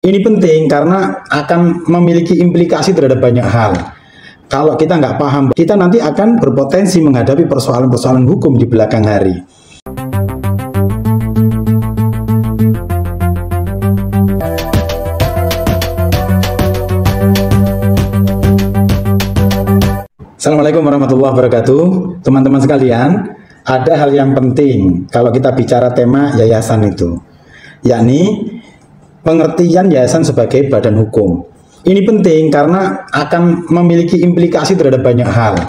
Ini penting karena akan memiliki implikasi terhadap banyak hal. Kalau kita nggak paham, kita nanti akan berpotensi menghadapi persoalan-persoalan hukum di belakang hari. Assalamualaikum warahmatullahi wabarakatuh. Teman-teman sekalian, ada hal yang penting kalau kita bicara tema yayasan itu, yakni pengertian yayasan sebagai badan hukum. Ini penting karena akan memiliki implikasi terhadap banyak hal.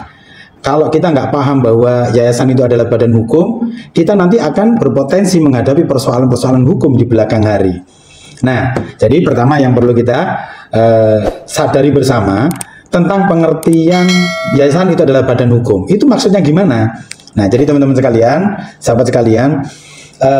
Kalau kita nggak paham bahwa yayasan itu adalah badan hukum, kita nanti akan berpotensi menghadapi persoalan-persoalan hukum di belakang hari. Nah, jadi pertama yang perlu kita sadari bersama tentang pengertian yayasan itu adalah badan hukum. Itu maksudnya gimana? Nah, jadi teman-teman sekalian, sahabat sekalian,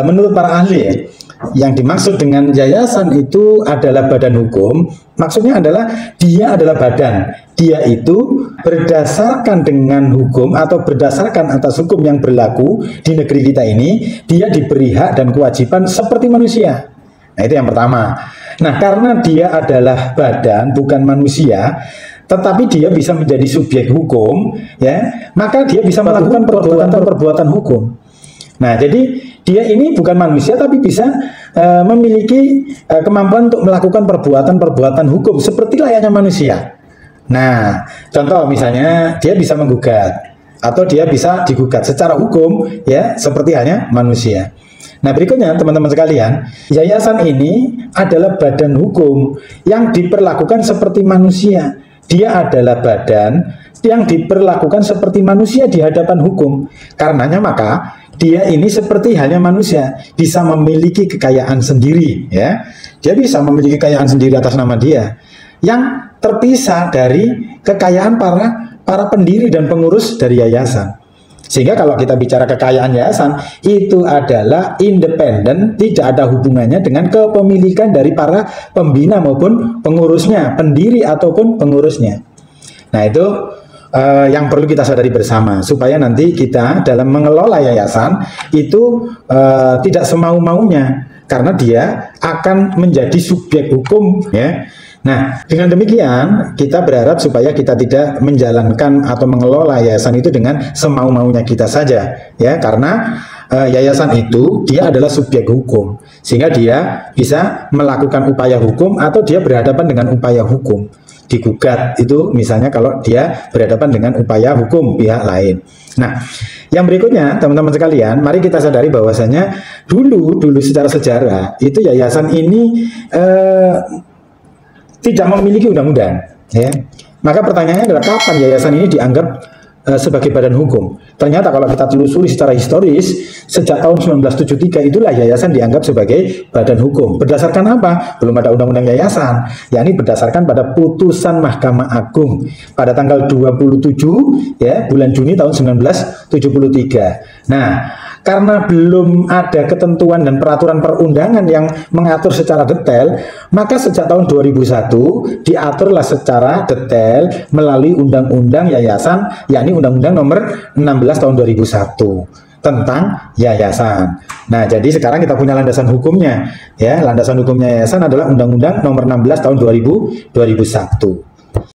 menurut para ahli, yang dimaksud dengan yayasan itu adalah badan hukum, maksudnya adalah dia adalah badan. Dia itu berdasarkan dengan hukum atau berdasarkan atas hukum yang berlaku di negeri kita ini, dia diberi hak dan kewajiban seperti manusia. Nah, itu yang pertama. Nah, karena dia adalah badan, bukan manusia, tetapi dia bisa menjadi subjek hukum, ya, maka dia bisa melakukan perbuatan hukum. Nah, jadi dia ini bukan manusia tapi bisa memiliki kemampuan untuk melakukan perbuatan hukum seperti layaknya manusia. Nah, contoh misalnya dia bisa menggugat atau dia bisa digugat secara hukum, ya, seperti halnya manusia. Nah, berikutnya teman-teman sekalian, yayasan ini adalah badan hukum yang diperlakukan seperti manusia. Dia adalah badan yang diperlakukan seperti manusia di hadapan hukum. Karenanya maka dia ini seperti halnya manusia, bisa memiliki kekayaan sendiri, ya. Dia bisa memiliki kekayaan sendiri atas nama dia, yang terpisah dari kekayaan para pendiri dan pengurus dari yayasan. Sehingga kalau kita bicara kekayaan yayasan, itu adalah independen, tidak ada hubungannya dengan kepemilikan dari para pembina maupun pengurusnya, pendiri ataupun pengurusnya. Nah, itu yang perlu kita sadari bersama, supaya nanti kita dalam mengelola yayasan itu tidak semau-maunya, karena dia akan menjadi subjek hukum, ya. Nah, dengan demikian kita berharap supaya kita tidak menjalankan atau mengelola yayasan itu dengan semau-maunya kita saja, ya, karena yayasan itu dia adalah subjek hukum, sehingga dia bisa melakukan upaya hukum atau dia berhadapan dengan upaya hukum. Digugat itu misalnya kalau dia berhadapan dengan upaya hukum pihak lain. Nah, yang berikutnya teman-teman sekalian, mari kita sadari bahwasanya dulu secara sejarah itu yayasan ini tidak memiliki undang-undang, ya. Maka pertanyaannya adalah kapan yayasan ini dianggap sebagai badan hukum? Ternyata kalau kita telusuri secara historis, sejak tahun 1973 itulah yayasan dianggap sebagai badan hukum. Berdasarkan apa? Belum ada undang-undang yayasan, yakni berdasarkan pada putusan Mahkamah Agung pada tanggal 27 ya bulan Juni tahun 1973. Nah, karena belum ada ketentuan dan peraturan perundangan yang mengatur secara detail, maka sejak tahun 2001 diaturlah secara detail melalui Undang-Undang Yayasan, yakni Undang-Undang Nomor 16 tahun 2001 tentang yayasan. Nah, jadi sekarang kita punya landasan hukumnya, ya. Landasan hukumnya yayasan adalah Undang-Undang Nomor 16 tahun 2001.